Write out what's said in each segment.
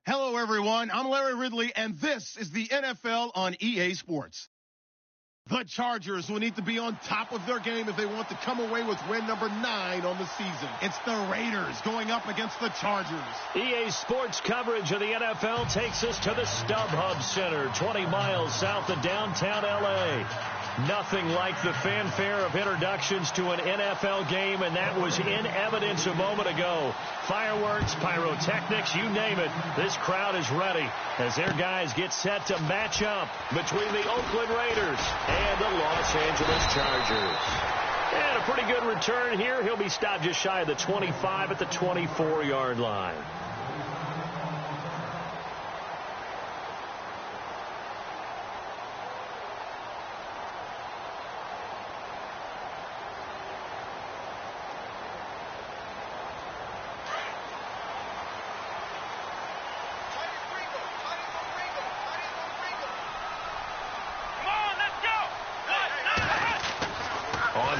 Hello, everyone. I'm Larry Ridley, and this is the NFL on EA Sports. The Chargers will need to be on top of their game if they want to come away with win number 9 on the season. It's the Raiders going up against the Chargers. EA Sports coverage of the NFL takes us to the StubHub Center, 20 miles south of downtown L.A. Nothing like the fanfare of introductions to an NFL game, and that was in evidence a moment ago. Fireworks, pyrotechnics, you name it. This crowd is ready as their guys get set to match up between the Oakland Raiders and the Los Angeles Chargers. And a pretty good return here. He'll be stopped just shy of the 25 at the 24-yard line.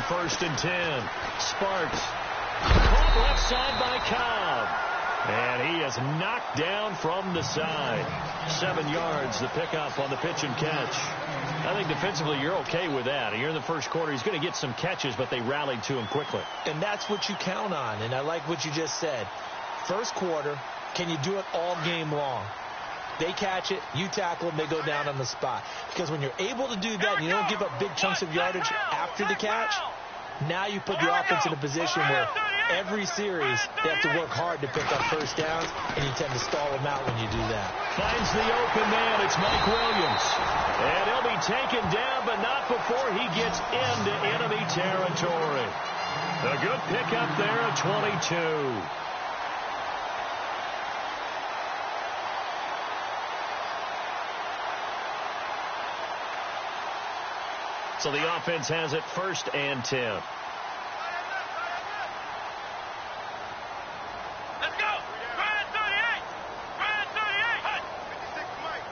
First and 10. Sparks. Caught left side by Cobb. And he is knocked down from the side. 7 yards, the pickup on the pitch and catch. I think defensively you're okay with that. Here in the first quarter, he's going to get some catches, but they rallied to him quickly. And that's what you count on, and I like what you just said. First quarter, can you do it all game long? They catch it, you tackle them, they go down on the spot. Because when you're able to do that and you don't give up big chunks of yardage after the catch, now you put the offense in a position where every series they have to work hard to pick up first downs, and you tend to stall them out when you do that. Finds the open man. It's Mike Williams. And he'll be taken down, but not before he gets into enemy territory. A good pickup there at 22. So the offense has it first and 10. Let's go! Ryan 38! Ryan 38! 56, Mike!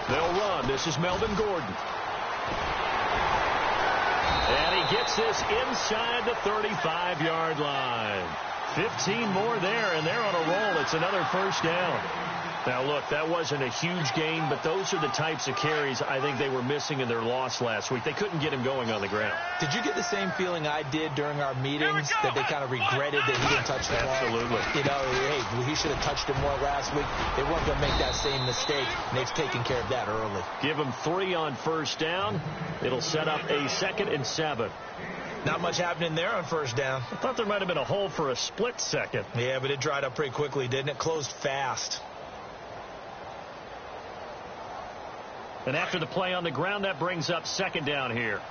They'll run. This is Melvin Gordon. And he gets this inside the 35-yard line. 15 more there, and they're on a roll. It's another first down. Now, look, that wasn't a huge gain, but those are the types of carries I think they were missing in their loss last week. They couldn't get him going on the ground. Did you get the same feeling I did during our meetings, that they kind of regretted that he didn't touch the ball? Absolutely. You know, hey, he should have touched it more last week. They weren't going to make that same mistake, and they've taken care of that early. Give him 3 on first down. It'll set up a 2nd and 7. Not much happening there on first down. I thought there might have been a hole for a split second. Yeah, but it dried up pretty quickly, didn't it? Closed fast. And after the play on the ground, that brings up 2nd down here.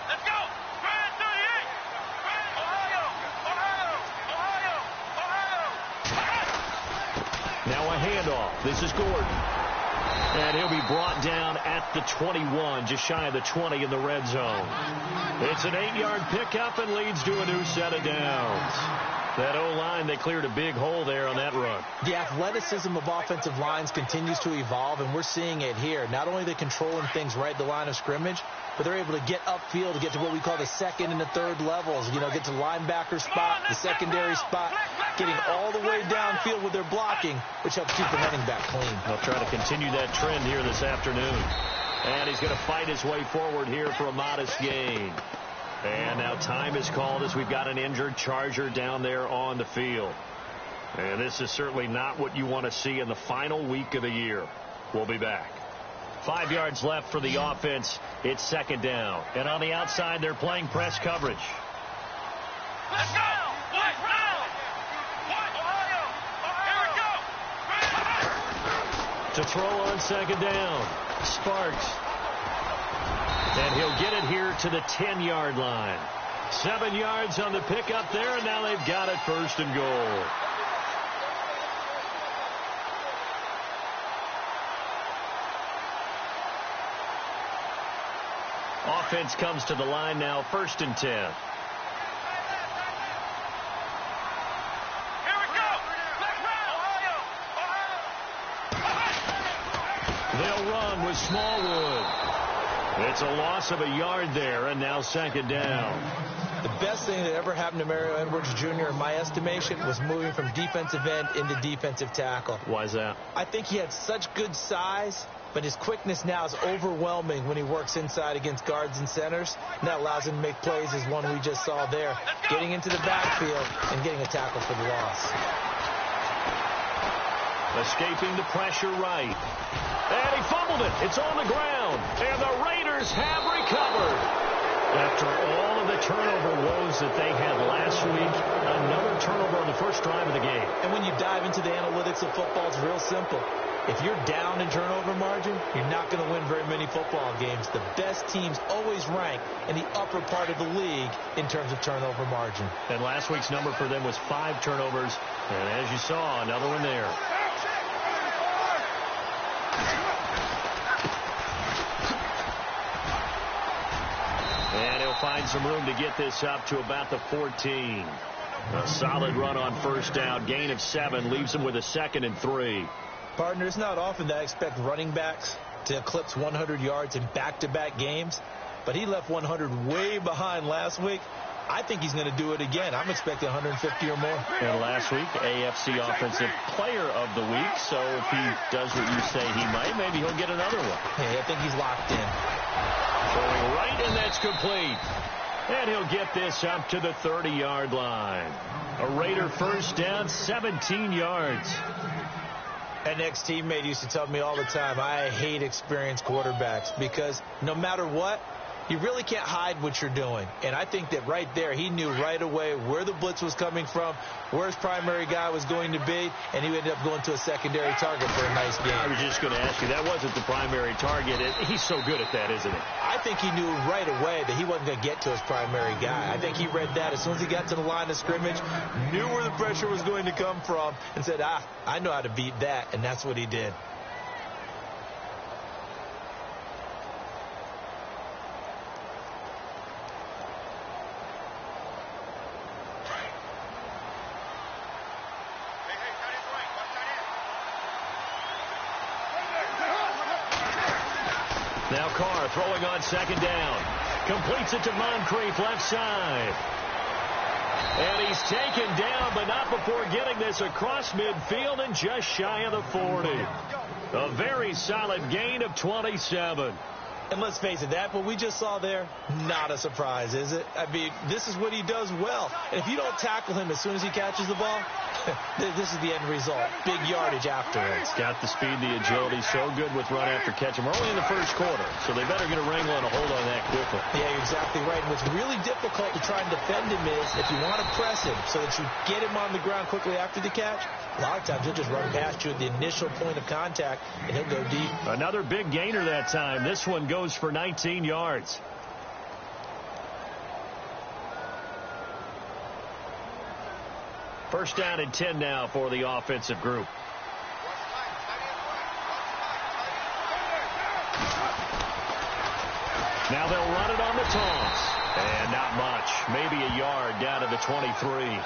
Let's go! Ryan 38! Ohio! Now a handoff. This is Gordon. And he'll be brought down at the 21, just shy of the 20 in the red zone. It's an 8-yard pickup and leads to a new set of downs. That O-line, they cleared a big hole there on that run. The athleticism of offensive lines continues to evolve, and we're seeing it here. Not only are they controlling things right at the line of scrimmage, but they're able to get upfield to get to what we call the 2nd and the 3rd levels. You know, get to linebacker spot, the secondary spot, getting all the way downfield with their blocking, which helps keep the running back clean. They'll try to continue that trend here this afternoon. And he's going to fight his way forward here for a modest gain. And now time is called as we've got an injured Charger down there on the field. And this is certainly not what you want to see in the final week of the year. We'll be back. 5 yards left for the offense. It's 2nd down. And on the outside, they're playing press coverage. Let's go! White round! Ohio! Here we go! To throw on 2nd down. Sparks. And he'll get it here to the 10-yard line. 7 yards on the pickup there, and now they've got it 1st and goal. Offense comes to the line now, 1st and 10. Here we go! Black round! Ohio! They'll run with Smallwood. It's a loss of a yard there, and now 2nd down. The best thing that ever happened to Mario Edwards Jr., in my estimation, was moving from defensive end into defensive tackle. Why is that? I think he had such good size, but his quickness now is overwhelming when he works inside against guards and centers. And that allows him to make plays as one we just saw there, getting into the backfield and getting a tackle for the loss. Escaping the pressure right. And he fumbled it. It's on the ground. And the Raiders have recovered. After all of the turnover woes that they had last week, another turnover on the first drive of the game. And when you dive into the analytics of football, it's real simple. If you're down in turnover margin, you're not going to win very many football games. The best teams always rank in the upper part of the league in terms of turnover margin. And last week's number for them was 5 turnovers. And as you saw, another one there. And he'll find some room to get this up to about the 14. A solid run on first down. Gain of 7 leaves him with a 2nd and 3. Partner, it's not often that I expect running backs to eclipse 100 yards in back-to-back games, but he left 100 way behind last week. I think he's going to do it again. I'm expecting 150 or more. And last week, AFC Offensive Player of the Week. So if he does what you say he might, maybe he'll get another one. Hey, I think he's locked in. Throwing right, and that's complete. And he'll get this up to the 30-yard line. A Raider first down, 17 yards. An ex-teammate used to tell me all the time, I hate experienced quarterbacks because no matter what, you really can't hide what you're doing. And I think that right there, he knew right away where the blitz was coming from, where his primary guy was going to be, and he ended up going to a secondary target for a nice game. I was just going to ask you, that wasn't the primary target. He's so good at that, isn't he? I think he knew right away that he wasn't going to get to his primary guy. I think he read that as soon as he got to the line of scrimmage, knew where the pressure was going to come from, and said, I know how to beat that, and that's what he did. Now Carr throwing on second down. Completes it to Moncrief left side. And he's taken down, but not before getting this across midfield and just shy of the 40. A very solid gain of 27. And let's face it, that what we just saw there, not a surprise, is it? I mean, this is what he does well. And if you don't tackle him as soon as he catches the ball, this is the end result. Big yardage afterwards. Got the speed, the agility, so good with run after catch. And we're only in the first quarter, so they better get a wrangle and a hold on that quickly. Yeah, you're exactly right. And what's really difficult to try and defend him is if you want to press him so that you get him on the ground quickly after the catch, a lot of times he'll just run past you at the initial point of contact, and he'll go deep. Another big gainer that time. This one goes for 19 yards. First down and 10 now for the offensive group. Now they'll run it on the toss. And not much. Maybe a yard down to the 23.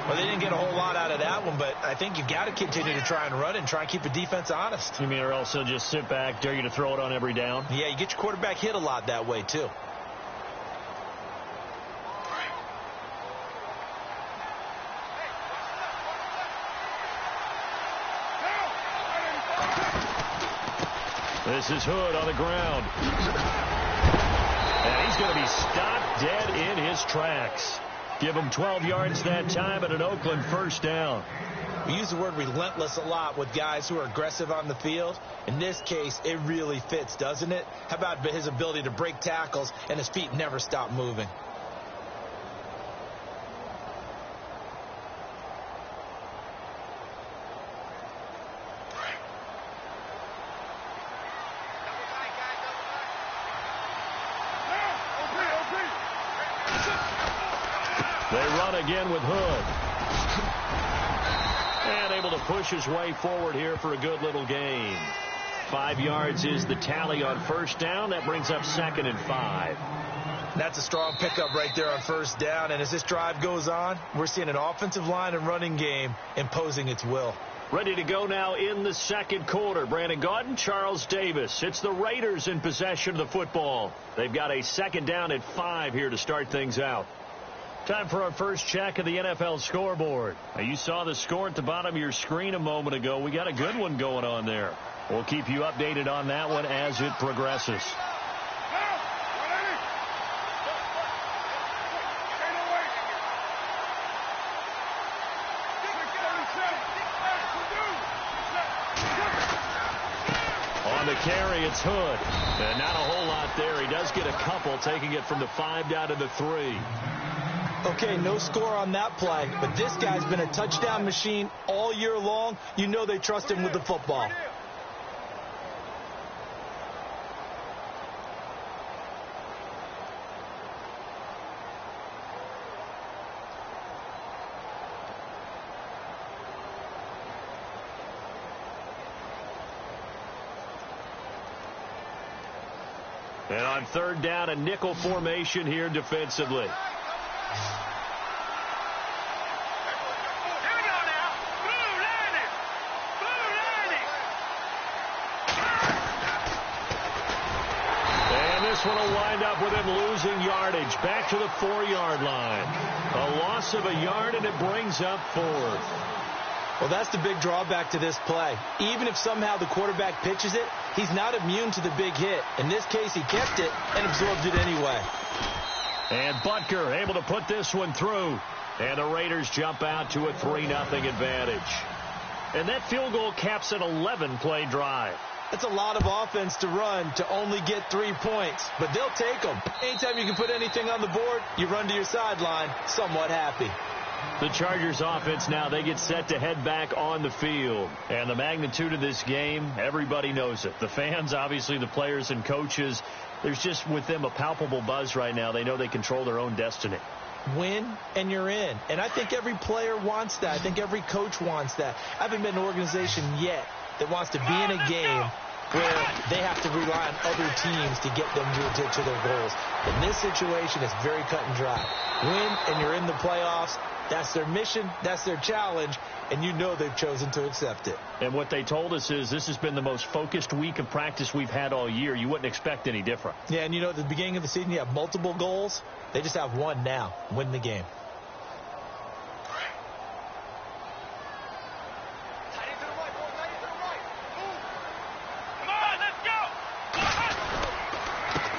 Well, they didn't get a whole lot out of that one, but I think you've got to continue to try and run and try and keep the defense honest. You mean or else they'll just sit back, dare you to throw it on every down? Yeah, you get your quarterback hit a lot that way, too. This is Hood on the ground. And he's going to be stopped dead in his tracks. Give him 12 yards that time and an Oakland first down. We use the word relentless a lot with guys who are aggressive on the field. In this case, it really fits, doesn't it? How about his ability to break tackles and his feet never stop moving? They run again with Hood. And able to push his way forward here for a good little gain. 5 yards is the tally on first down. That brings up 2nd and 5. That's a strong pickup right there on first down. And as this drive goes on, we're seeing an offensive line and running game imposing its will. Ready to go now in the second quarter. Brandon Gaudin, Charles Davis. It's the Raiders in possession of the football. They've got a second down at 5 here to start things out. Time for our first check of the NFL scoreboard. Now, you saw the score at the bottom of your screen a moment ago. We got a good one going on there. We'll keep you updated on that one as it progresses. On the carry, it's Hood. And not a whole lot there. He does get a couple, taking it from the 5 down to the 3. Okay, no score on that play, but this guy's been a touchdown machine all year long. You know they trust him with the football. And on 3rd down, a nickel formation here defensively. And this one will wind up with him losing yardage back to the 4-yard line. A loss of a yard, and it brings up 4th. Well, that's the big drawback to this play. Even if somehow the quarterback pitches it, he's not immune to the big hit. In this case, he kept it and absorbed it anyway. And Butker able to put this one through. And the Raiders jump out to a 3-0 advantage. And that field goal caps an 11-play drive. That's a lot of offense to run to only get 3 points. But they'll take them. Anytime you can put anything on the board, you run to your sideline somewhat happy. The Chargers offense now, they get set to head back on the field. And the magnitude of this game, everybody knows it. The fans, obviously the players and coaches, there's just with them a palpable buzz right now. They know they control their own destiny. Win and you're in. And I think every player wants that. I think every coach wants that. I haven't been an organization yet that wants to be in a game where they have to rely on other teams to get them to their goals. In this situation, it's very cut and dry. Win and you're in the playoffs. That's their mission. That's their challenge. And you know they've chosen to accept it. And what they told us is this has been the most focused week of practice we've had all year. You wouldn't expect any different. Yeah, and you know at the beginning of the season you have multiple goals. They just have one now. Win the game.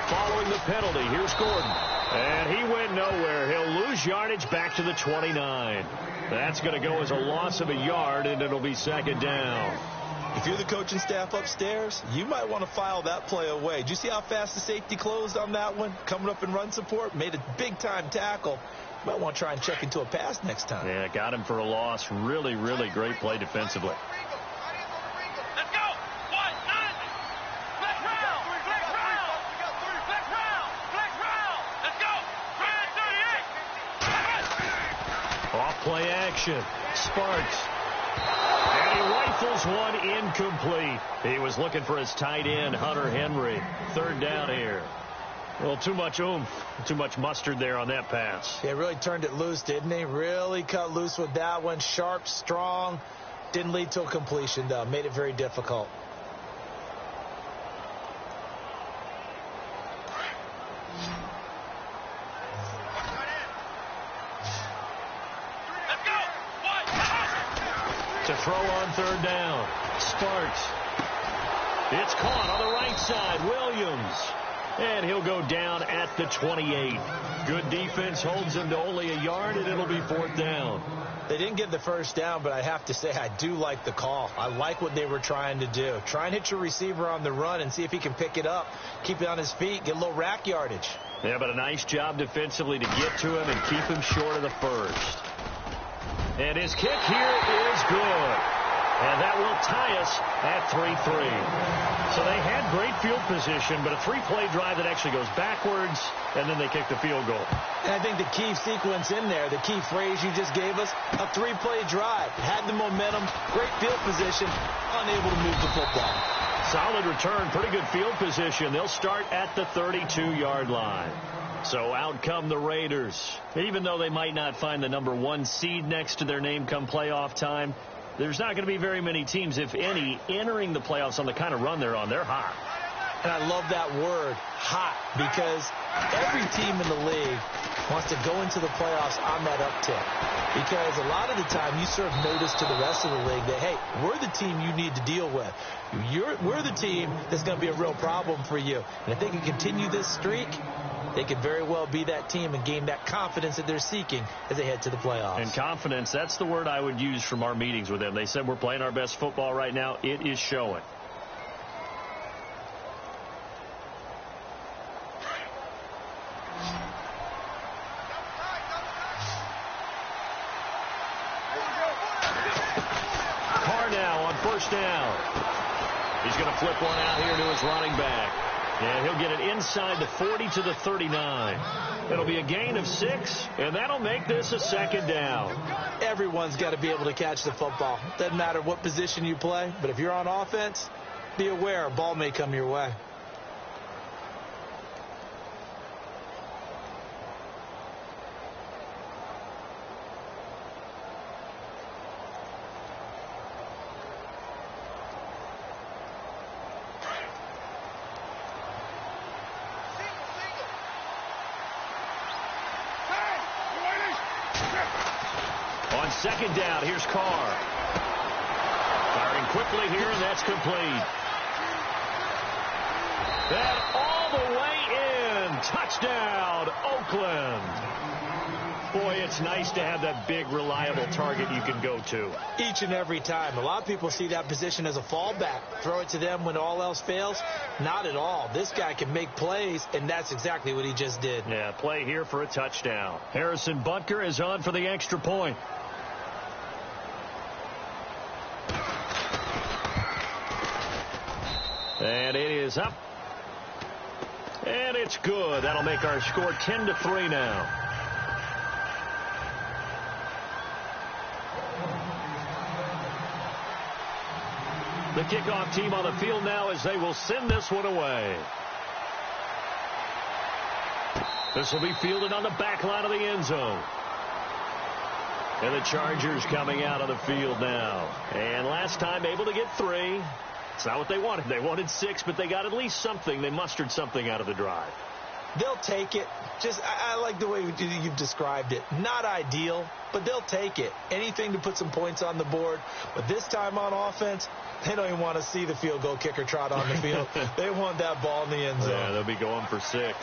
Following the penalty, here's Gordon. And he went nowhere. He'll lose yardage back to the 29. That's going to go as a loss of a yard, and it'll be 2nd down. If you're the coaching staff upstairs, you might want to file that play away. Did you see how fast the safety closed on that one? Coming up in run support, made a big-time tackle. You might want to try and check into a pass next time. Yeah, got him for a loss. Really, really great play defensively. Play action. Sparks. And he rifles one incomplete. He was looking for his tight end, Hunter Henry. 3rd down here. Well, too much oomph. Too much mustard there on that pass. Yeah, really turned it loose, didn't he? Really cut loose with that one. Sharp, strong. Didn't lead to a completion, though. Made it very difficult. To throw on 3rd down. Sparks. It's caught on the right side. Williams. And he'll go down at the 28. Good defense holds him to only a yard, and it'll be 4th down. They didn't get the 1st down, but I have to say I do like the call. I like what they were trying to do. Try and hit your receiver on the run and see if he can pick it up. Keep it on his feet. Get a little rack yardage. Yeah, but a nice job defensively to get to him and keep him short of the 1st. And his kick here is good. And that will tie us at 3-3. So they had great field position, but a 3-play drive that actually goes backwards, and then they kick the field goal. And I think the key sequence in there, the key phrase you just gave us, a 3-play drive. Had the momentum, great field position, unable to move the football. Solid return, pretty good field position. They'll start at the 32-yard line. So out come the Raiders. Even though they might not find the number 1 seed next to their name come playoff time, there's not going to be very many teams, if any, entering the playoffs on the kind of run they're on. They're hot. And I love that word, hot, because every team in the league wants to go into the playoffs on that uptick. Because a lot of the time you serve notice to the rest of the league that, hey, we're the team you need to deal with. We're the team that's going to be a real problem for you. And if they can continue this streak, they could very well be that team and gain that confidence that they're seeking as they head to the playoffs. And confidence, that's the word I would use from our meetings with them. They said we're playing our best football right now. It is showing. First down. He's going to flip one out here to his running back. And he'll get it inside the 40 to the 39. It'll be a gain of 6, and that'll make this a second down. Everyone's got to be able to catch the football. Doesn't matter what position you play, but if you're on offense, be aware a ball may come your way. Second down, here's Carr. Firing quickly here, and that's complete. And all the way in. Touchdown, Oakland. Boy, it's nice to have that big, reliable target you can go to. Each and every time. A lot of people see that position as a fallback. Throw it to them when all else fails. Not at all. This guy can make plays, and that's exactly what he just did. Yeah, play here for a touchdown. Harrison Butker is on for the extra point. And it is up. And it's good. That'll make our score 10-3 now. The kickoff team on the field now as they will send this one away. This will be fielded on the back line of the end zone. And the Chargers coming out of the field now. And last time able to get 3. It's not what they wanted. They wanted 6, but they got at least something. They mustered something out of the drive. They'll take it. I like the way you've described it. Not ideal, but they'll take it. Anything to put some points on the board. But this time on offense, they don't even want to see the field goal kicker trot on the field. They want that ball in the end zone. Yeah, they'll be going for 6.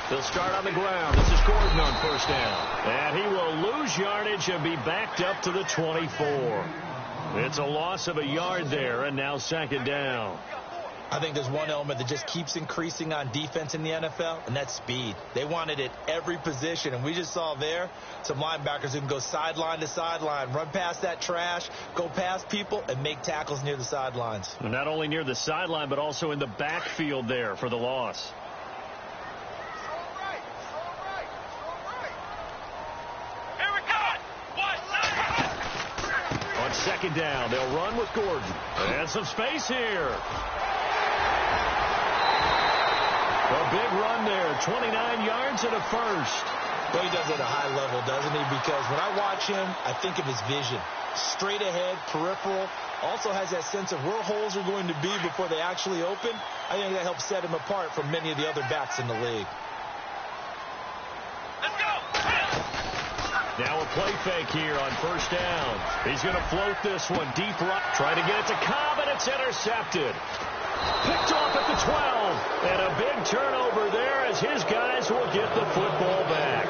They'll start on the ground. This is Gordon on first down. And he will lose yardage and be backed up to the 24. It's a loss of a yard there, and now second down. I think there's one element that just keeps increasing on defense in the NFL, and that's speed. They want it at every position, and we just saw there some linebackers who can go sideline to sideline, run past that trash, go past people, and make tackles near the sidelines. And not only near the sideline, but also in the backfield there for the loss. Second down. They'll run with Gordon. And some space here. A big run there. 29 yards and a first. Well, he does it at a high level, doesn't he? Because when I watch him, I think of his vision. Straight ahead, peripheral. Also has that sense of where holes are going to be before they actually open. I think that helps set him apart from many of the other backs in the league. Now a play fake here on first down. He's going to float this one deep right. Try to get it to Cobb, and it's intercepted. Picked off at the 12. And a big turnover there as his guys will get the football back.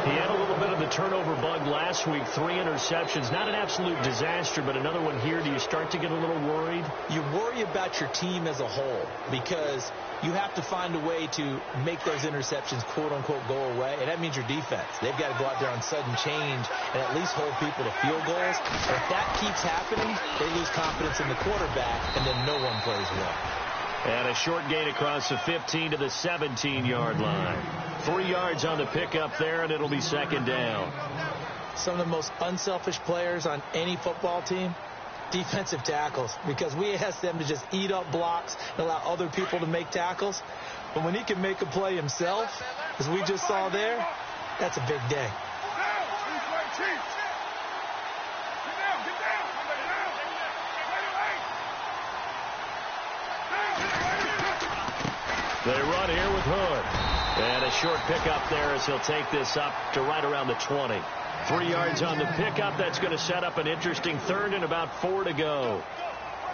He had a little bit of the turnover bug last week. 3 interceptions. Not an absolute disaster, but another one here. Do you start to get a little worried? You worry about your team as a whole because you have to find a way to make those interceptions, quote-unquote, go away. And that means your defense. They've got to go out there on sudden change and at least hold people to field goals. If that keeps happening, they lose confidence in the quarterback, and then no one plays well. And a short gain across the 15 to the 17-yard line. 3 yards on the pickup there, and it'll be second down. Some of the most unselfish players on any football team, defensive tackles, because we ask them to just eat up blocks and allow other people to make tackles. But when he can make a play himself, as we just saw there, that's a big day. They run here with Hood. And a short pickup there as he'll take this up to right around the 20. 3 yards on the pickup. That's going to set up an interesting third and about 4 to go.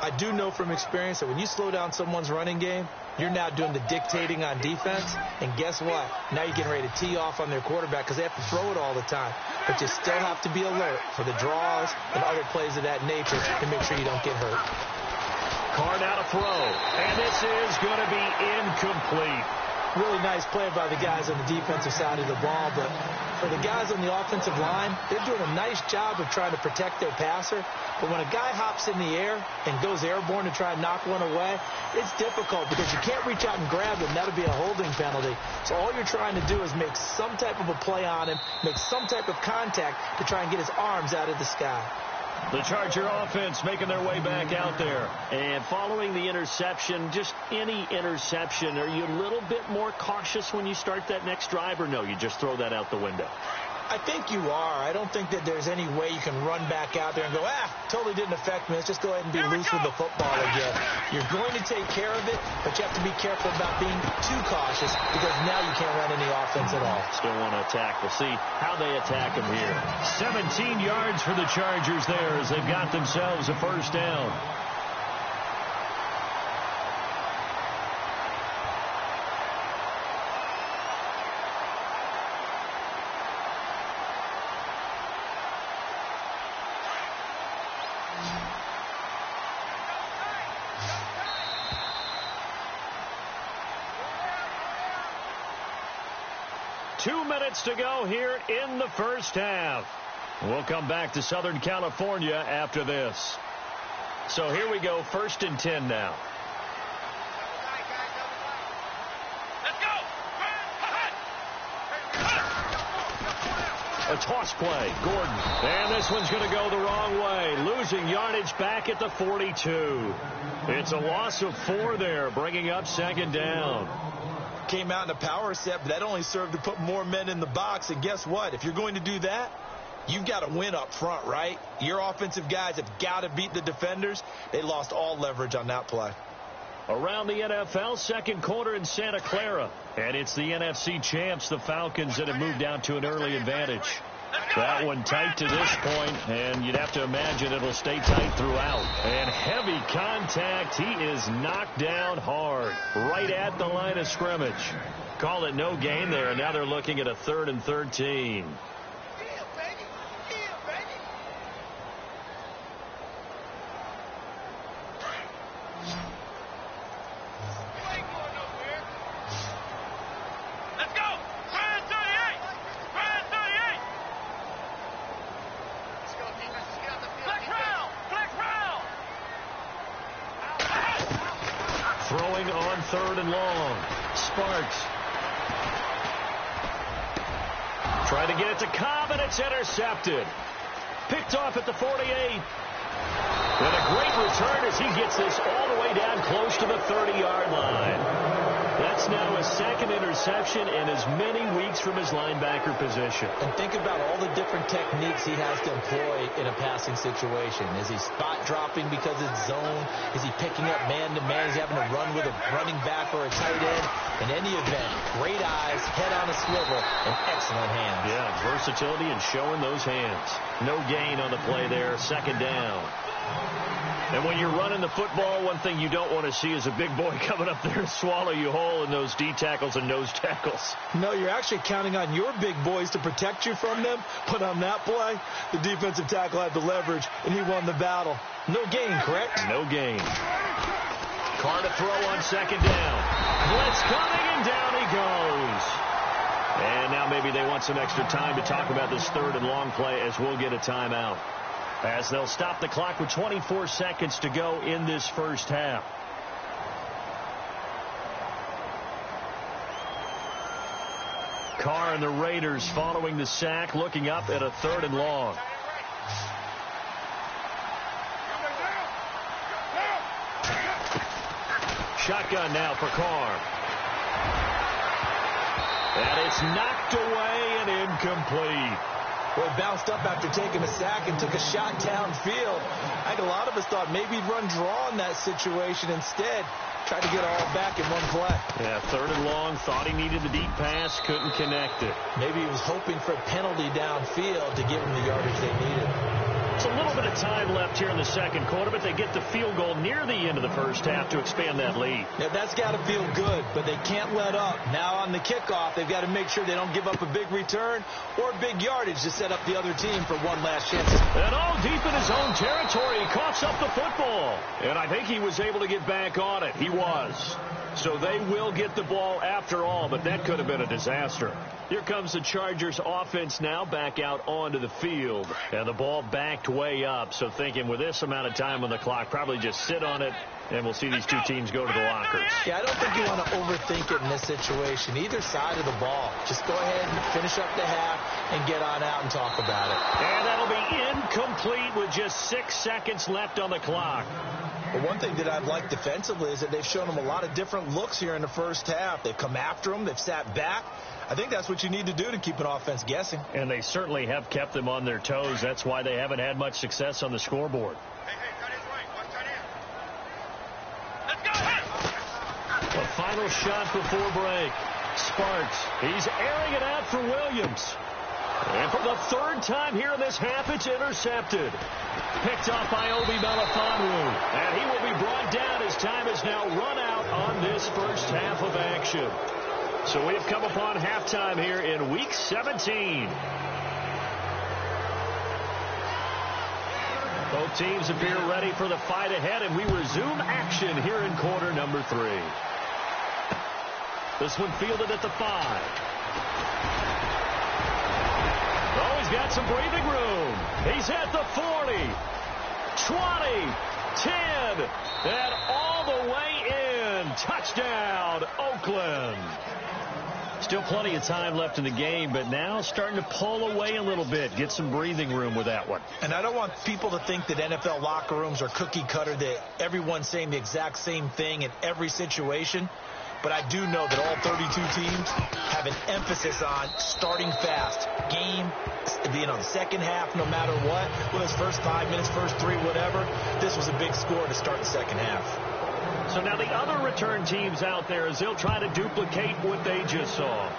I do know from experience that when you slow down someone's running game, you're now doing the dictating on defense. And guess what? Now you're getting ready to tee off on their quarterback because they have to throw it all the time. But you still have to be alert for the draws and other plays of that nature to make sure you don't get hurt. Carr now to throw. And this is going to be incomplete. Really nice play by the guys on the defensive side of the ball, but for the guys on the offensive line, they're doing a nice job of trying to protect their passer. But when a guy hops in the air and goes airborne to try and knock one away, it's difficult because you can't reach out and grab him. That'll be a holding penalty. So all you're trying to do is make some type of a play on him, make some type of contact to try and get his arms out of the sky. The Charger offense making their way back out there. And following the interception, just any interception, are you a little bit more cautious when you start that next drive, or no, you just throw that out the window? I think you are. I don't think that there's any way you can run back out there and go, totally didn't affect me. Let's just go ahead and be loose with the football again. You're going to take care of it, but you have to be careful about being too cautious because now you can't run any offense at all. Still want to attack. We'll see how they attack him here. 17 yards for the Chargers there as they've got themselves a first down. To go here in the first half. We'll come back to Southern California after this. So here we go, 1st and 10 now. Let's go. A toss play, Gordon. And this one's going to go the wrong way. Losing yardage back at the 42. It's a loss of 4 there, bringing up 2nd down. Came out in a power set, but that only served to put more men in the box. And guess what? If you're going to do that, you've got to win up front, right? Your offensive guys have got to beat the defenders. They lost all leverage on that play. Around the NFL, 2nd quarter in Santa Clara. And it's the NFC champs, the Falcons, that have moved down to an early advantage. That one tight to this point, and you'd have to imagine it'll stay tight throughout. And heavy contact. He is knocked down hard, right at the line of scrimmage. Call it no gain there, and now they're looking at a 3rd and 13. Throwing on 3rd and long. Sparks. Trying to get it to Cobb, and it's intercepted. Picked off at the 48. And a great return as he gets this all the way down close to the 30-yard line. That's now his 2nd interception in as many weeks from his linebacker position. And think about all the different techniques he has to employ in a passing situation. Is he spot dropping because it's zone? Is he picking up man-to-man? Is he having to run with a running back or a tight end? In any event, great eyes, head on a swivel, and excellent hands. Yeah, versatility and showing those hands. No gain on the play there, 2nd down. And when you're running the football, one thing you don't want to see is a big boy coming up there and swallow you whole in those D tackles and nose tackles. No, you're actually counting on your big boys to protect you from them. But on that play, the defensive tackle had the leverage, and he won the battle. No gain, correct? No gain. Carr to throw on 2nd down. Blitz coming, and down he goes. And now maybe they want some extra time to talk about this 3rd and long play as we'll get a timeout. As they'll stop the clock with 24 seconds to go in this first half. Carr and the Raiders following the sack, looking up at a 3rd and long. Shotgun now for Carr. And it's knocked away and incomplete. Well, he bounced up after taking a sack and took a shot downfield. I think a lot of us thought maybe he'd run draw in that situation. Instead, tried to get all back in one play. Yeah, 3rd and long, thought he needed the deep pass, couldn't connect it. Maybe he was hoping for a penalty downfield to give him the yardage they needed. It's a little bit of time left here in the second quarter, but they get the field goal near the end of the first half to expand that lead. Yeah, that's got to feel good, but they can't let up. Now on the kickoff, they've got to make sure they don't give up a big return or big yardage to set up the other team for one last chance. And all deep in his own territory, he coughs up the football. And I think he was able to get back on it. He was. So they will get the ball after all, but that could have been a disaster. Here comes the Chargers offense now back out onto the field. And the ball backed way up. So thinking with this amount of time on the clock, probably just sit on it, and we'll see these two teams go to the lockers. Yeah, I don't think you want to overthink it in this situation. Either side of the ball. Just go ahead and finish up the half and get on out and talk about it. And that'll be incomplete with just 6 seconds left on the clock. But one thing that I've liked defensively is that they've shown them a lot of different looks here in the first half. They've come after them. They've sat back. I think that's what you need to do to keep an offense guessing. And they certainly have kept them on their toes. That's why they haven't had much success on the scoreboard. A final shot before break. Sparks. He's airing it out for Williams. And for the 3rd time here in this half, it's intercepted. Picked off by Obi Melifonwu. And he will be brought down as time is now run out on this first half of action. So we've come upon halftime here in Week 17. Both teams appear ready for the fight ahead, and we resume action here in quarter number 3. This one fielded at the 5. Oh, he's got some breathing room. He's at the 40, 20, 10, and all the way in. Touchdown, Oakland. Still plenty of time left in the game, but now starting to pull away a little bit. Get some breathing room with that one. And I don't want people to think that NFL locker rooms are cookie cutter, that everyone's saying the exact same thing in every situation. But I do know that all 32 teams have an emphasis on starting fast. Game, the second half, no matter what. Whether it's first 5 minutes, first 3, whatever. This was a big score to start the second half. So now the other return teams out there, as they'll try to duplicate what they just saw.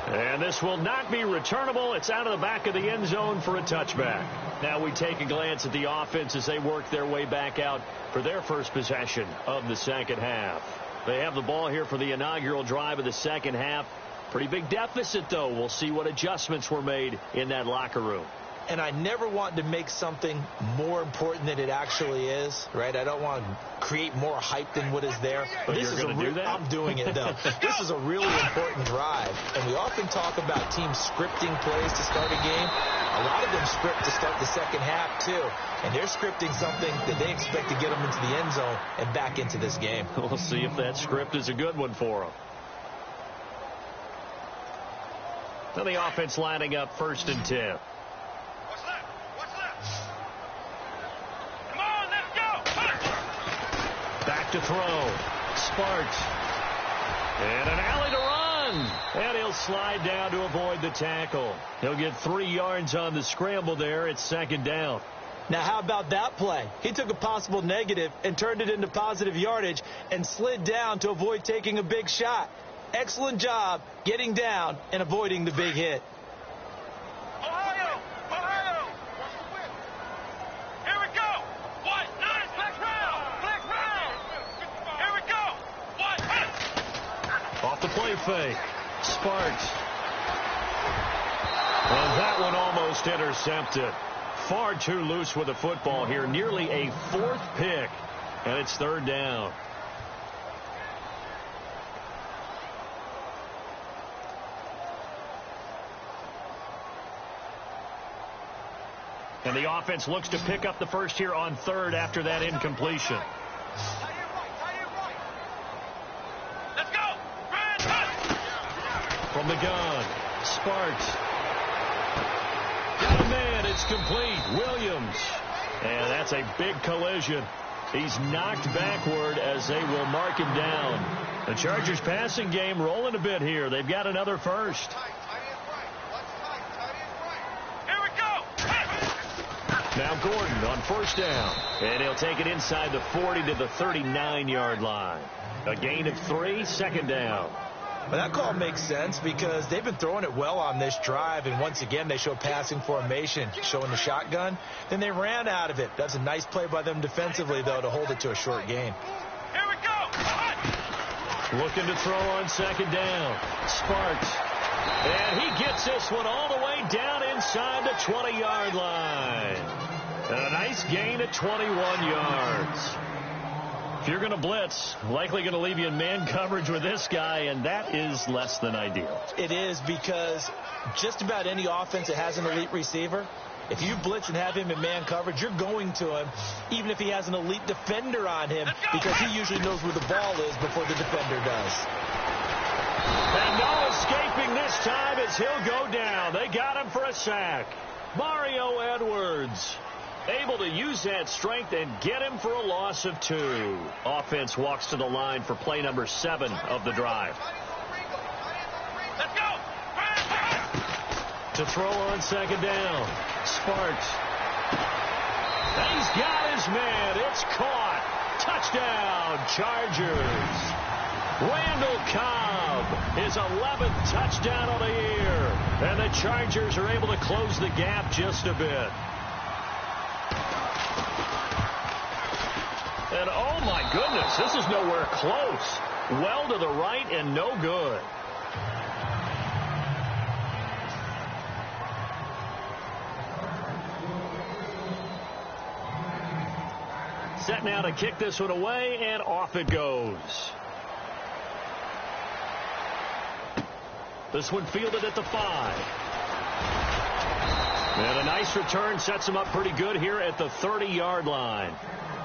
And this will not be returnable. It's out of the back of the end zone for a touchback. Now we take a glance at the offense as they work their way back out for their first possession of the second half. They have the ball here for the inaugural drive of the second half. Pretty big deficit, though. We'll see what adjustments were made in that locker room. And I never want to make something more important than it actually is, right? I don't want to create more hype than what is there. But this is going to do that? I'm doing it, though. This is a really important drive. And we often talk about teams scripting plays to start a game. A lot of them script to start the second half, too. And they're scripting something that they expect to get them into the end zone and back into this game. We'll see if that script is a good one for them. So the offense lining up 1st and 10. Back to throw. Sparks. And an alley to run. And he'll slide down to avoid the tackle. He'll get 3 yards on the scramble there. It's 2nd down. Now, how about that play? He took a possible negative and turned it into positive yardage and slid down to avoid taking a big shot. Excellent job getting down and avoiding the big hit. Off the play fake. Sparks. And that one almost intercepted. Far too loose with the football here. Nearly a 4th pick. And it's 3rd down. And the offense looks to pick up the first here on 3rd after that incompletion. From the gun, Sparks. Got a man, it's complete. Williams. And that's a big collision. He's knocked backward as they will mark him down. The Chargers passing game rolling a bit here. They've got another first. Now Gordon on first down. And he'll take it inside the 40 to the 39-yard line. A gain of 3, second down. Well, that call makes sense because they've been throwing it well on this drive, and once again they show passing formation, showing the shotgun. Then they ran out of it. That's a nice play by them defensively, though, to hold it to a short gain. Here we go. Looking to throw on second down. Sparks. And he gets this one all the way down inside the 20-yard line. And a nice gain of 21 yards. If you're going to blitz, likely going to leave you in man coverage with this guy, and that is less than ideal. It is, because just about any offense that has an elite receiver, if you blitz and have him in man coverage, you're going to him, even if he has an elite defender on him, because he usually knows where the ball is before the defender does. And no escaping this time as he'll go down. They got him for a sack. Mario Edwards able to use that strength and get him for a loss of 2. Offense walks to the line for play number 7 of the drive. Let's go. To throw on second down. Sparks. And he's got his man. It's caught. Touchdown, Chargers. Randall Cobb, his 11th touchdown of the year. And the Chargers are able to close the gap just a bit. And oh my goodness, this is nowhere close. Well to the right and no good. Set now to kick this one away, and off it goes. This one fielded at the 5. And a nice return sets him up pretty good here at the 30-yard line.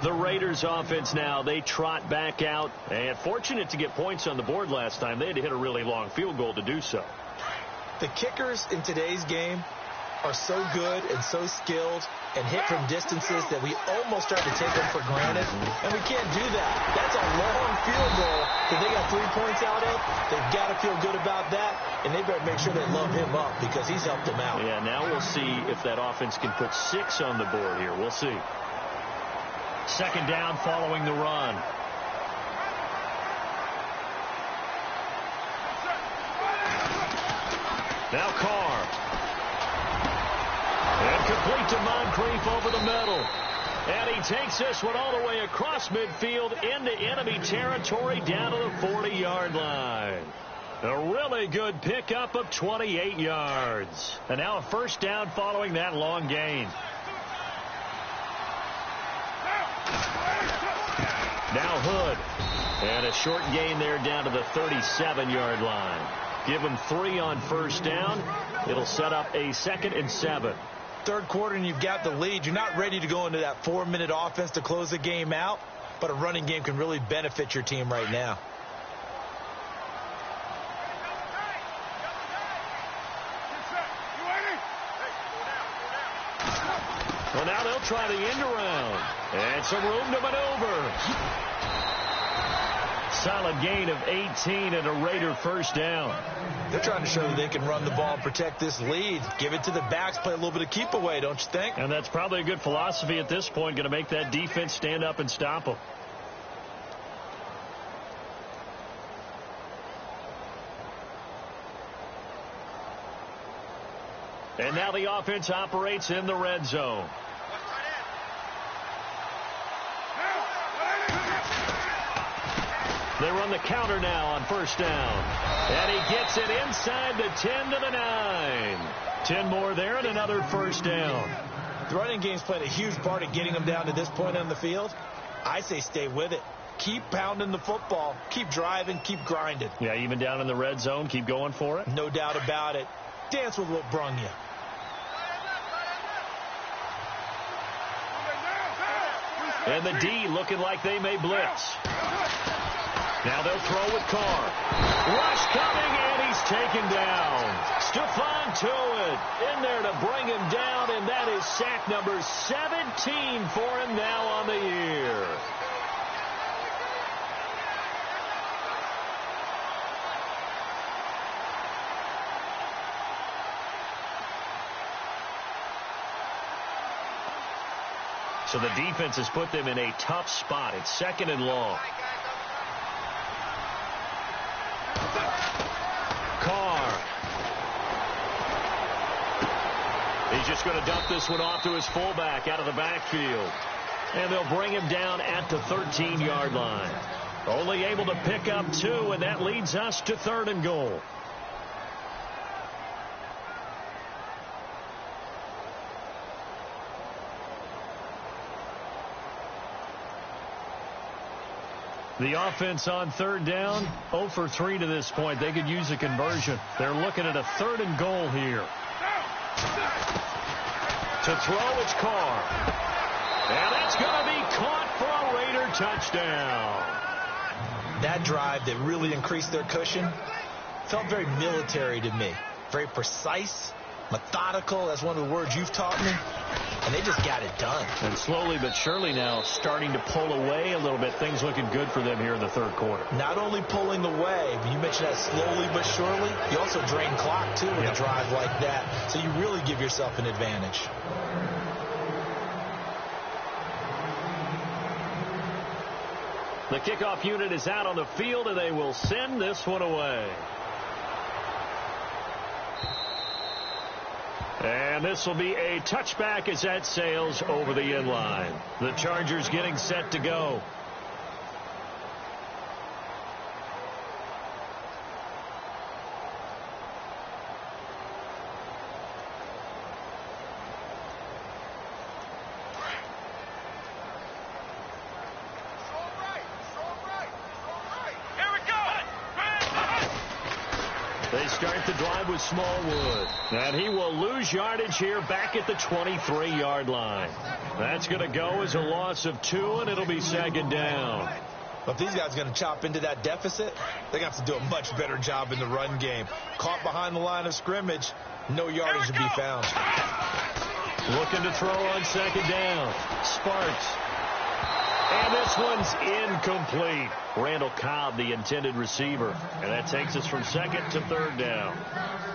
The Raiders offense now, they trot back out. And fortunate to get points on the board last time. They had to hit a really long field goal to do so. The kickers in today's game are so good and so skilled and hit from distances that we almost start to take them for granted. And we can't do that. That's a long field goal that they got 3 points out of. They've got to feel good about that. And they better make sure they love him up because he's helped them out. Yeah, now we'll see if that offense can put 6 on the board here. We'll see. Second down following the run. Now Carr. And complete to Moncrief over the middle. And he takes this one all the way across midfield into enemy territory down to the 40-yard line. A really good pickup of 28 yards. And now a first down following that long gain. Now Hood. And a short gain there down to the 37-yard line. Give him 3 on first down. It'll set up a 2nd and 7. Third quarter and you've got the lead. You're not ready to go into that 4-minute offense to close the game out, but a running game can really benefit your team right now. Well, now they'll try the end around. And some room to maneuver. Solid gain of 18 and a Raider first down. They're trying to show that they can run the ball and protect this lead. Give it to the backs, play a little bit of keep away, don't you think? And that's probably a good philosophy at this point, going to make that defense stand up and stop them. And now the offense operates in the red zone. They run the counter now on first down. And he gets it inside the 10 to the 9. 10 more there and another first down. The running game's played a huge part in getting them down to this point on the field. I say stay with it. Keep pounding the football. Keep driving. Keep grinding. Yeah, even down in the red zone, keep going for it. No doubt about it. Dance with what brung you. And the D looking like they may blitz. Now they'll throw with Carr. Rush coming, and he's taken down. Stephon Tuitt in there to bring him down, and that is sack number 17 for him now on the year. So the defense has put them in a tough spot. It's 2nd and long. Carr. He's just going to dump this one off to his fullback out of the backfield. And they'll bring him down at the 13-yard line. Only able to pick up 2, and that leads us to 3rd and goal. The offense on 3rd down, 0 for 3 to this point. They could use a conversion. They're looking at a 3rd and goal here. To throw, it's Carr. And that's going to be caught for a Raider touchdown. That drive that really increased their cushion felt very military to me. Very precise, methodical. That's one of the words you've taught me. And they just got it done. And slowly but surely now starting to pull away a little bit. Things looking good for them here in the 3rd quarter. Not only pulling away, but you mentioned that slowly but surely. You also drain clock, too, with a drive like that. So you really give yourself an advantage. The kickoff unit is out on the field, and they will send this one away. And this will be a touchback as that sails over the end line. The Chargers getting set to go. They start the drive with Smallwood. And he will lose yardage here back at the 23-yard line. That's going to go as a loss of 2, and it'll be 2nd down. But if these guys are going to chop into that deficit, they're going to have to do a much better job in the run game. Caught behind the line of scrimmage, no yardage to be found. Looking to throw on 2nd down. Sparks. And this one's incomplete. Randall Cobb, the intended receiver. And that takes us from 2nd to 3rd down.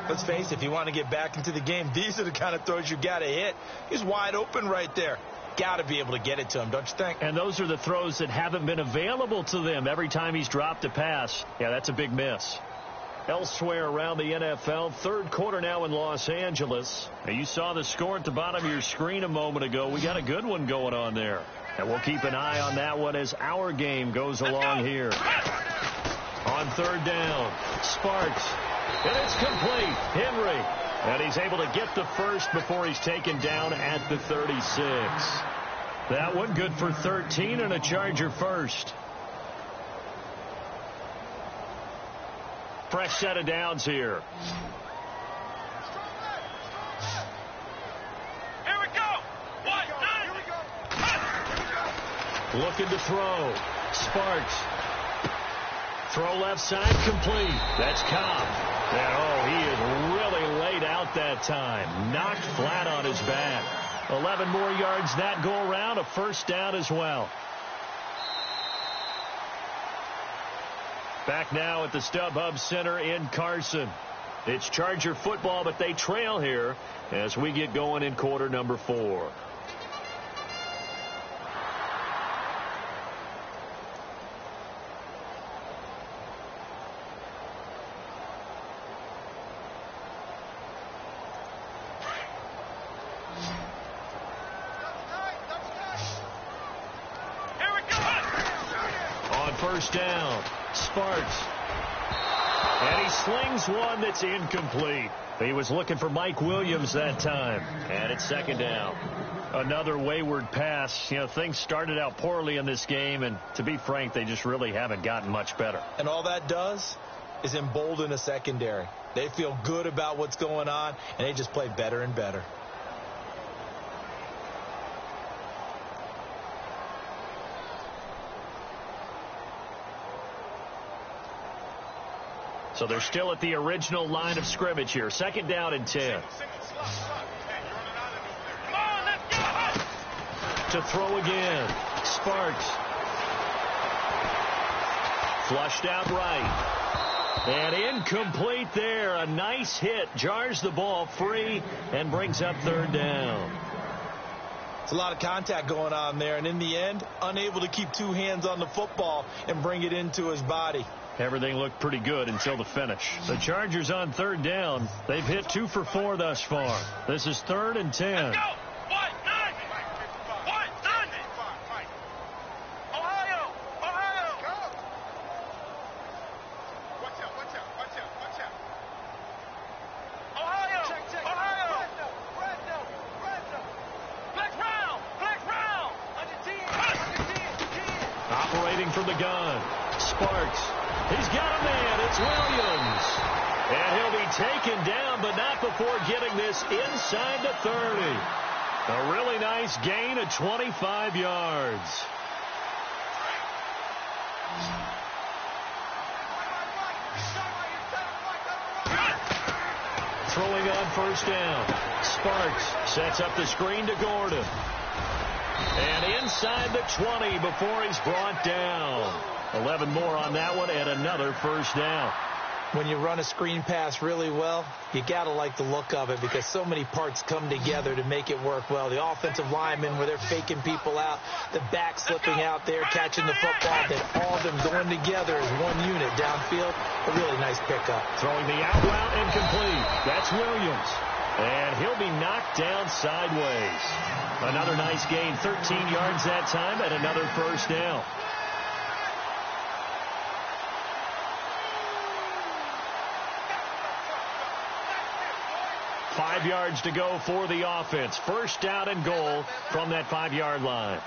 Let's face it, if you want to get back into the game, these are the kind of throws you got to hit. He's wide open right there. Got to be able to get it to him, don't you think? And those are the throws that haven't been available to them every time he's dropped a pass. Yeah, that's a big miss. Elsewhere around the NFL, 3rd quarter now in Los Angeles. Now, you saw the score at the bottom of your screen a moment ago. We got a good one going on there. And we'll keep an eye on that one as our game goes along here. On 3rd down, Sparks. And it's complete. Henry. And he's able to get the first before he's taken down at the 36. That one good for 13 and a Charger first. Fresh set of downs here. Here we go. Looking to throw. Sparks. Throw left side complete. That's Cobb. And, he is really laid out that time. Knocked flat on his back. 11 more yards that go around. A first down as well. Back now at the StubHub Center in Carson. It's Charger football, but they trail here as we get going in quarter number 4. First down, Sparks. And he slings one that's incomplete. He was looking for Mike Williams that time. And it's 2nd down. Another wayward pass. You know, things started out poorly in this game, and to be frank, they just really haven't gotten much better. And all that does is embolden a secondary. They feel good about what's going on, and they just play better and better. So they're still at the original line of scrimmage here. 2nd down and 10. To throw again. Sparks. Flushed out right. And incomplete there. A nice hit. Jars the ball free and brings up 3rd down. It's a lot of contact going on there, and in the end, unable to keep two hands on the football and bring it into his body. Everything looked pretty good until the finish. The Chargers on third down. They've hit 2 for 4 thus far. This is 3rd and 10. Let's go. Ohio. Watch out. Ohio. Black round. On your team. Operating from the gun. Sparks. He's got a man. It's Williams. And he'll be taken down, but not before getting this inside the 30. A really nice gain of 25 yards. Throwing on first down. Sparks sets up the screen to Gordon. And inside the 20 before he's brought down. 11 more on that one and another first down. When you run a screen pass really well, you got to like the look of it because so many parts come together to make it work well. The offensive linemen where they're faking people out, the back slipping out there, catching the football, then all of them going together as one unit downfield. A really nice pickup. Throwing the out route incomplete. That's Williams. And he'll be knocked down sideways. Another nice gain, 13 yards that time, and another first down. 5 yards to go for the offense. First down and goal from that 5-yard line.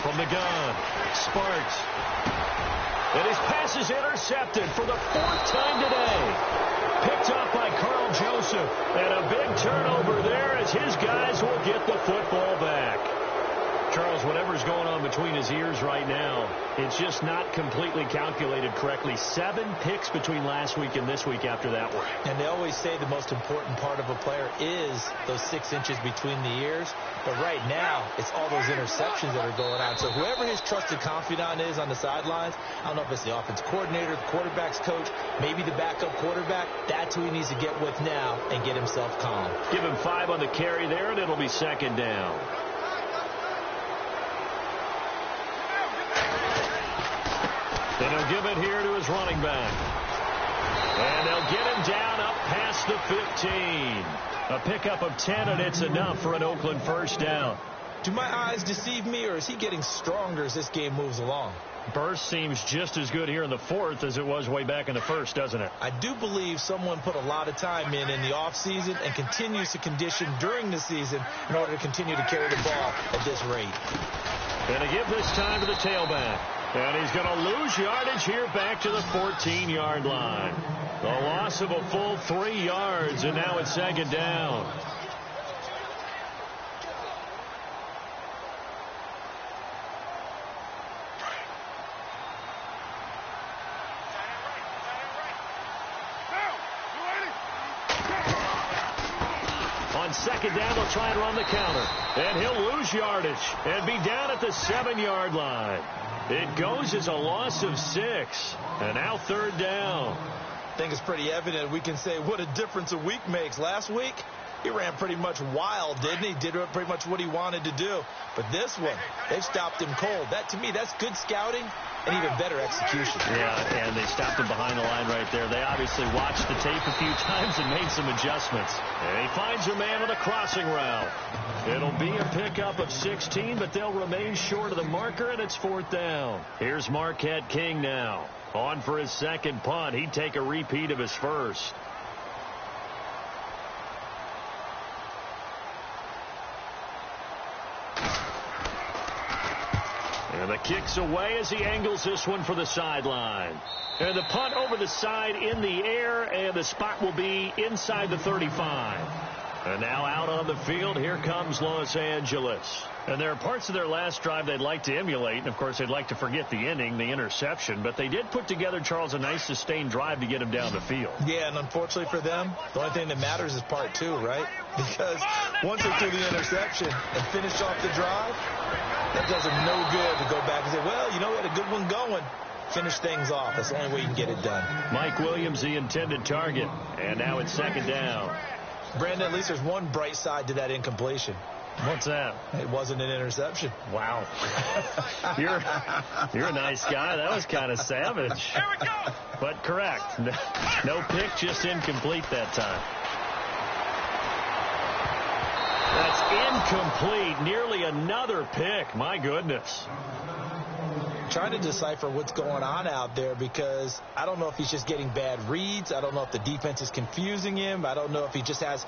From the gun, Sparks. And his pass is intercepted for the 4th time today. Picked up by Carl Joseph. And a big turnover there as his guys will get the football back. Charles, whatever's going on between his ears right now, it's just not completely calculated correctly. 7 picks between last week and this week after that one. And they always say the most important part of a player is those 6 inches between the ears. But right now, it's all those interceptions that are going on. So whoever his trusted confidant is on the sidelines, I don't know if it's the offense coordinator, the quarterback's coach, maybe the backup quarterback, that's who he needs to get with now and get himself calm. Give him 5 on the carry there, and it'll be 2nd down. And he'll give it here to his running back. And they'll get him down up past the 15. A pickup of 10, and it's enough for an Oakland first down. Do my eyes deceive me, or is he getting stronger as this game moves along? Burst seems just as good here in the 4th as it was way back in the 1st, doesn't it? I do believe someone put a lot of time in the offseason and continues to condition during the season in order to continue to carry the ball at this rate. And to give this time to the tailback. And he's going to lose yardage here back to the 14-yard line. The loss of a full 3 yards, and now it's 2nd down. On 2nd down, they'll try and run the counter. And he'll lose yardage and be down at the 7-yard line. It goes as a loss of 6. And now 3rd down. I think it's pretty evident we can say what a difference a week makes. Last week, he ran pretty much wild, didn't he? Did pretty much what he wanted to do. But this one, they've stopped him cold. That, to me, that's good scouting and even better execution. Yeah, and they stopped him behind the line right there. They obviously watched the tape a few times and made some adjustments. And he finds a man on the crossing route. It'll be a pickup of 16, but they'll remain short of the marker, and it's 4th down. Here's Marquette King now. On for his 2nd punt. He'd take a repeat of his 1st. And the kick's away as he angles this one for the sideline. And the punt over the side in the air, and the spot will be inside the 35. And now out on the field, here comes Los Angeles. And there are parts of their last drive they'd like to emulate. And, of course, they'd like to forget the inning, the interception. But they did put together, Charles, a nice sustained drive to get him down the field. Yeah, and unfortunately for them, the only thing that matters is part 2, right? Because once they threw the interception and finished off the drive, that does them no good to go back and say, well, you know, we had a good one going. Finish things off. That's the only way you can get it done. Mike Williams, the intended target. And now it's 2nd down. Brandon, at least there's one bright side to that incompletion. What's that? It wasn't an interception. Wow. You're a nice guy. That was kind of savage. Here we go. But correct. No pick, just incomplete that time. That's incomplete. Nearly another pick. My goodness. Trying to decipher what's going on out there because I don't know if he's just getting bad reads. I don't know if the defense is confusing him. I don't know if he just has,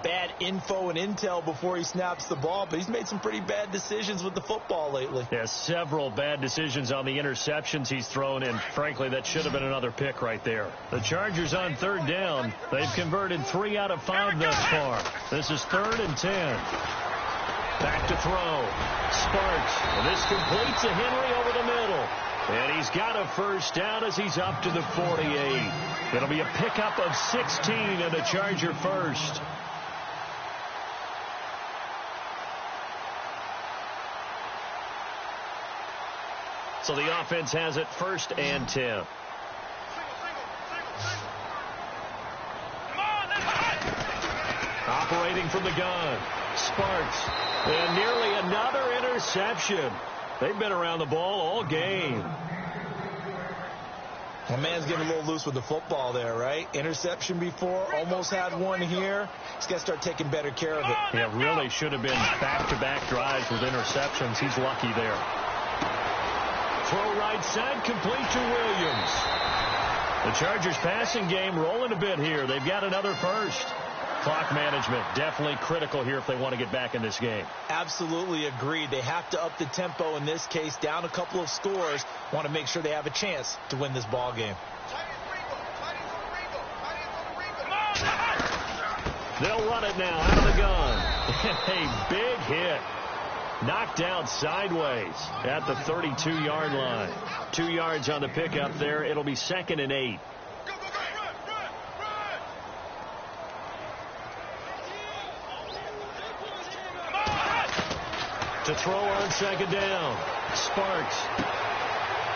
bad info and intel before he snaps the ball. But he's made some pretty bad decisions with the football lately. Yeah, several bad decisions on the interceptions he's thrown, and frankly, that should have been another pick right there. The Chargers on third down. They've converted 3 out of 5 thus far. This is 3rd and 10. Back to throw. Sparks. And this completes a Henry over the middle. And he's got a first down as he's up to the 48. It'll be a pickup of 16 and a Charger first. So the offense has it 1st and 10. Operating from the gun. Sparks. And nearly another interception. They've been around the ball all game. My man's getting a little loose with the football there, right? Interception before, almost had one here. He's got to start taking better care of it. Yeah, really should have been back-to-back drives with interceptions. He's lucky there. Throw right side, complete to Williams. The Chargers passing game rolling a bit here. They've got another first. Clock management definitely critical here if they want to get back in this game. Absolutely agreed. They have to up the tempo in this case, down a couple of scores. Want to make sure they have a chance to win this ball game. They'll run it now out of the gun. A big hit. Knocked out sideways at the 32-yard line. 2 yards on the pickup there. It'll be 2nd and 8. To throw on 2nd down. Sparks.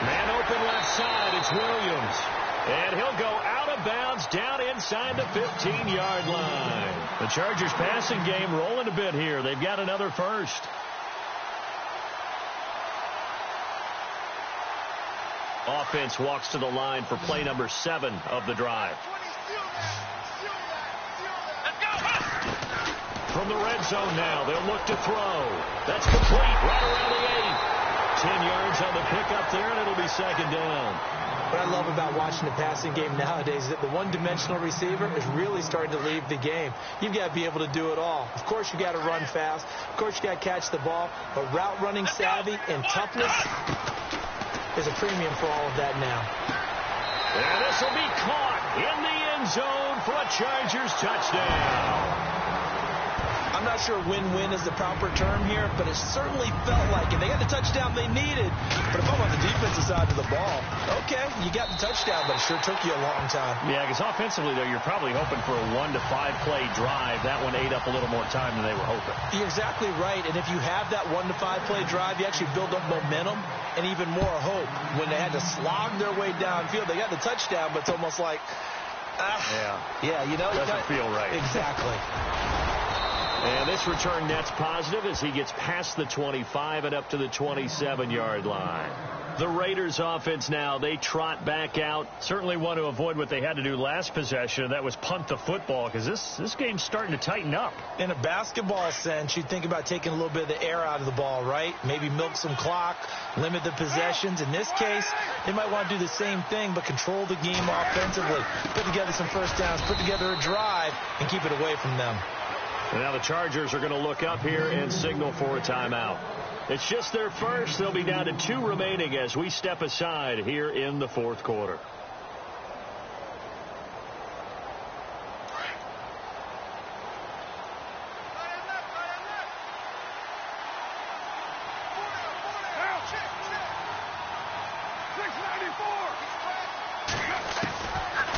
Man open left side. It's Williams. And he'll go out of bounds down inside the 15-yard line. The Chargers passing game rolling a bit here. They've got another first. Offense walks to the line for play number 7 of the drive. From the red zone now, they'll look to throw. That's complete right around the 8. 10 yards on the pickup there, and it'll be 2nd down. What I love about watching the passing game nowadays is that the one-dimensional receiver is really starting to leave the game. You've got to be able to do it all. Of course, you got to run fast. Of course, you got to catch the ball. But route running savvy and toughness is a premium for all of that now. And this will be caught in the end zone for a Chargers touchdown. I'm not sure win-win is the proper term here, but it certainly felt like it. They got the touchdown they needed. But if I'm on the defensive side of the ball, okay, you got the touchdown, but it sure took you a long time. Yeah, because offensively, though, you're probably hoping for a 1 to 5 play drive. That one ate up a little more time than they were hoping. You're exactly right, and if you have that 1 to 5 play drive, you actually build up momentum and even more hope. When they had to slog their way downfield, they got the touchdown, but it's almost like, doesn't feel right. Exactly. And this return net's positive as he gets past the 25 and up to the 27-yard line. The Raiders offense now, they trot back out. Certainly want to avoid what they had to do last possession. That was punt the football because this game's starting to tighten up. In a basketball sense, you think about taking a little bit of the air out of the ball, right? Maybe milk some clock, limit the possessions. In this case, they might want to do the same thing but control the game offensively. Put together some first downs, put together a drive, and keep it away from them. And now the Chargers are going to look up here and signal for a timeout. It's just their first. They'll be down to 2 remaining as we step aside here in the 4th quarter.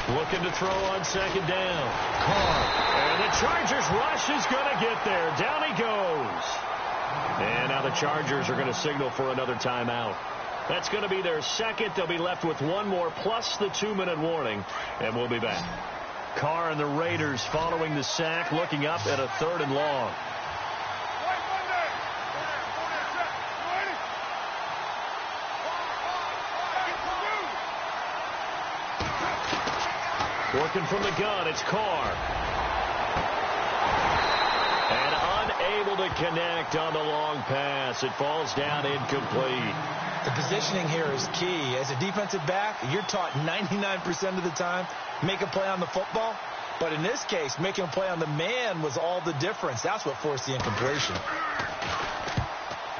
Looking to throw on 2nd down. Carr. And the Chargers rush is going to get there. Down he goes. And now the Chargers are going to signal for another timeout. That's going to be their second. They'll be left with 1 more plus the 2-minute warning. And we'll be back. Carr and the Raiders following the sack, looking up at a 3rd and long. Working from the gun, it's Carr. And unable to connect on the long pass. It falls down incomplete. The positioning here is key. As a defensive back, you're taught 99% of the time, make a play on the football. But in this case, making a play on the man was all the difference. That's what forced the incompletion.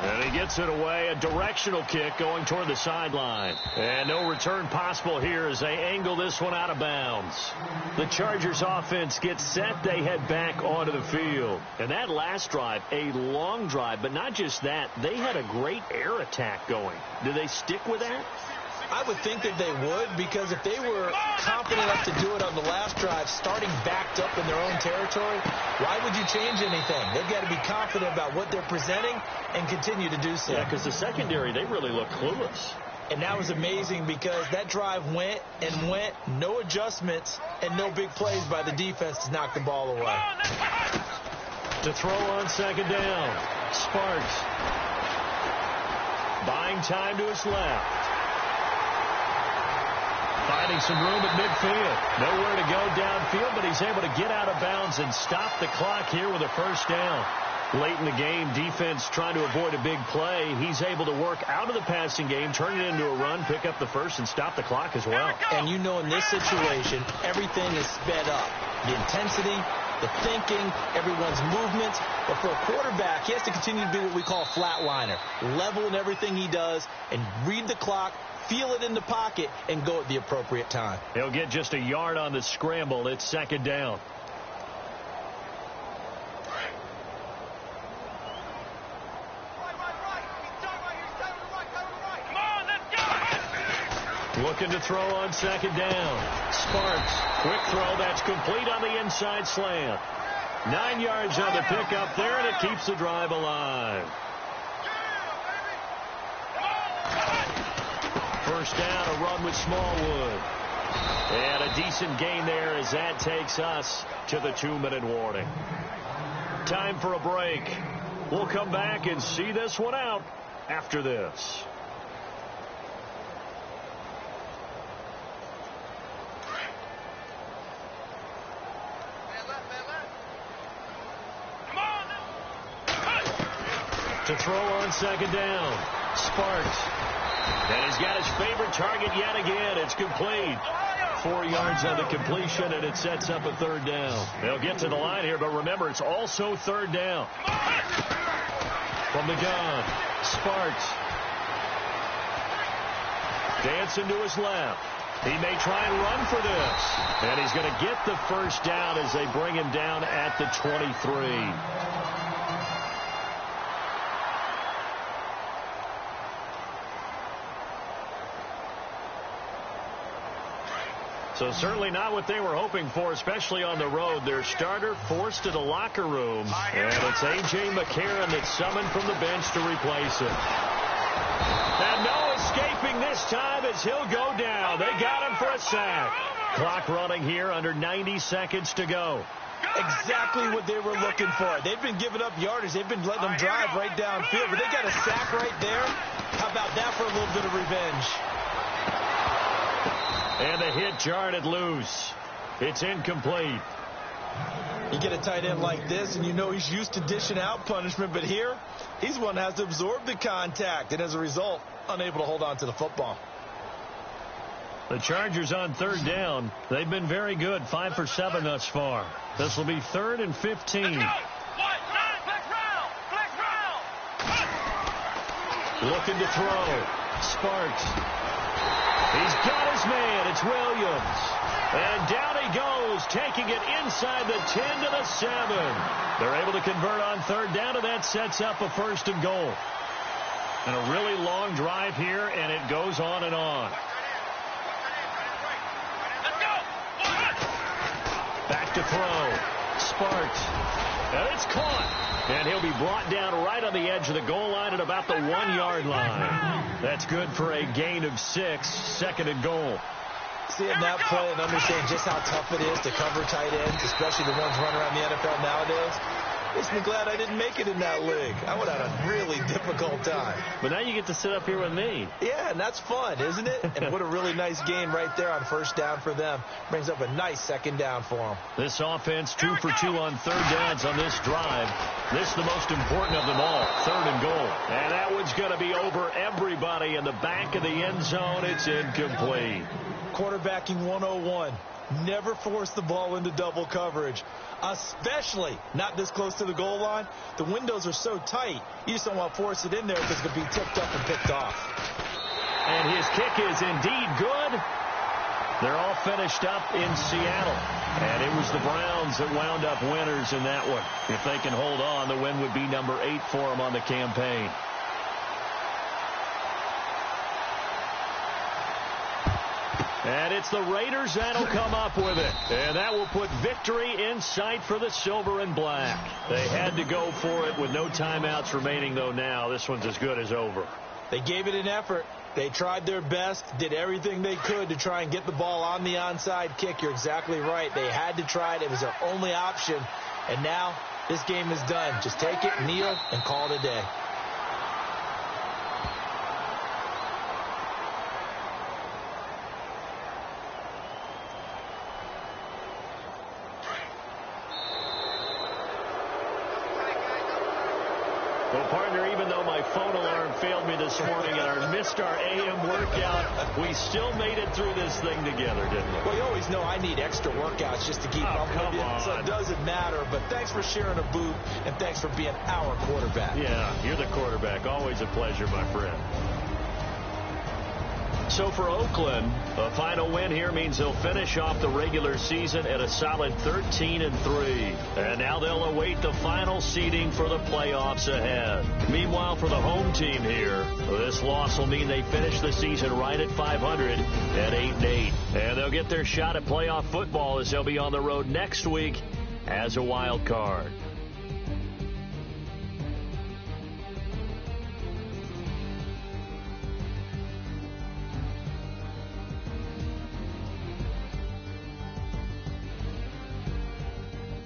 And he gets it away. A directional kick going toward the sideline. And no return possible here as they angle this one out of bounds. The Chargers offense gets set. They head back onto the field. And that last drive, a long drive, but not just that. They had a great air attack going. Do they stick with that? I would think that they would, because if they were confident enough to do it on the last drive, starting backed up in their own territory, why would you change anything? They've got to be confident about what they're presenting and continue to do so. Yeah, because the secondary, they really look clueless. And that was amazing because that drive went and went, no adjustments, and no big plays by the defense to knock the ball away. To throw on 2nd down, Sparks. Buying time to his left. Finding some room at midfield. Nowhere to go downfield, but he's able to get out of bounds and stop the clock here with a 1st down. Late in the game, defense trying to avoid a big play. He's able to work out of the passing game, turn it into a run, pick up the 1st, and stop the clock as well. And you know in this situation, everything is sped up. The intensity, the thinking, everyone's movements. But for a quarterback, he has to continue to be what we call a flatliner. Level in everything he does and read the clock, feel it in the pocket, and go at the appropriate time. He'll get just a yard on the scramble. It's 2nd down. Looking to throw on 2nd down. Sparks. Quick throw. That's complete on the inside slant. 9 yards on the pickup there, and it keeps the drive alive. 1st down, a run with Smallwood. And a decent gain there as that takes us to the 2-minute warning. Time for a break. We'll come back and see this one out after this. To throw on 2nd down. Sparks. And he's got his favorite target yet again. It's complete. 4 yards on the completion, and it sets up a 3rd down. They'll get to the line here, but remember, it's also 3rd down. From the gun, Sparks. Dancing to his left. He may try and run for this. And he's going to get the 1st down as they bring him down at the 23. So certainly not what they were hoping for, especially on the road. Their starter forced to the locker room. And it's A.J. McCarron that's summoned from the bench to replace him. And no escaping this time as he'll go down. They got him for a sack. Clock running here, under 90 seconds to go. Exactly what they were looking for. They've been giving up yardage. They've been letting them drive right downfield. But they got a sack right there. How about that for a little bit of revenge? And the hit jarred it loose. It's incomplete. You get a tight end like this, and you know he's used to dishing out punishment. But here, he's one that has to absorb the contact, and as a result, unable to hold on to the football. The Chargers on 3rd down. They've been very good, 5 for 7 thus far. This will be 3rd and 15. Looking to throw. Sparks. He's got his man. It's Williams. And down he goes, taking it inside the 10 to the 7. They're able to convert on 3rd down, and that sets up a 1st and goal. And a really long drive here, and it goes on and on. Back to throw. Sparks. And it's caught. And he'll be brought down right on the edge of the goal line at about the 1-yard line. That's good for a gain of 6, 2nd and goal. Seeing that play and understanding just how tough it is to cover tight ends, especially the ones running around the NFL nowadays, makes me glad I didn't make it in that league. I would have had a really difficult time. But now you get to sit up here with me. Yeah, and that's fun, isn't it? And what a really nice game right there on first down for them. Brings up a nice second down for them. This offense 2 for 2 on third downs on this drive. This is the most important of them all, third and goal. And that one's going to be over everybody in the back of the end zone. It's incomplete. Quarterbacking 101. Never force the ball into double coverage, especially not this close to the goal line. The windows are so tight, you just don't want to force it in there because it could be tipped up and picked off. And his kick is indeed good. They're all finished up in Seattle. And it was the Browns that wound up winners in that one. If they can hold on, the win would be number 8 for them on the campaign. And it's the Raiders that'll come up with it. And that will put victory in sight for the silver and black. They had to go for it with no timeouts remaining, though now. This one's as good as over. They gave it an effort. They tried their best, did everything they could to try and get the ball on the onside kick. You're exactly right. They had to try it. It was their only option. And now this game is done. Just take it, kneel, and call it a day. Well, partner, even though my phone alarm failed me this morning and I missed our AM workout, we still made it through this thing together, didn't we? Well, you always know I need extra workouts just to keep up with you, so it doesn't matter. But thanks for sharing a boot, and thanks for being our quarterback. Yeah, you're the quarterback. Always a pleasure, my friend. So for Oakland, a final win here means they'll finish off the regular season at a solid 13-3. And now they'll await the final seeding for the playoffs ahead. Meanwhile, for the home team here, this loss will mean they finish the season right at 500 at 8-8. And they'll get their shot at playoff football as they'll be on the road next week as a wild card.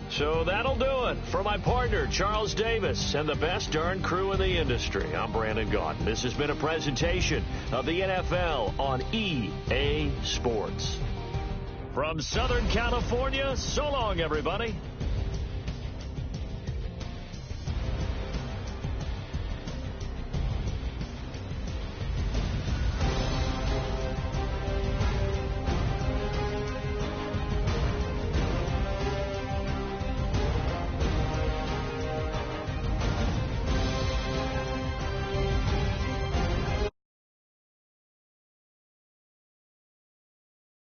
So that'll do it for my partner, Charles Davis, and the best darn crew in the industry. I'm Brandon Gaudin. This has been a presentation of the NFL on EA Sports. From Southern California, so long, everybody.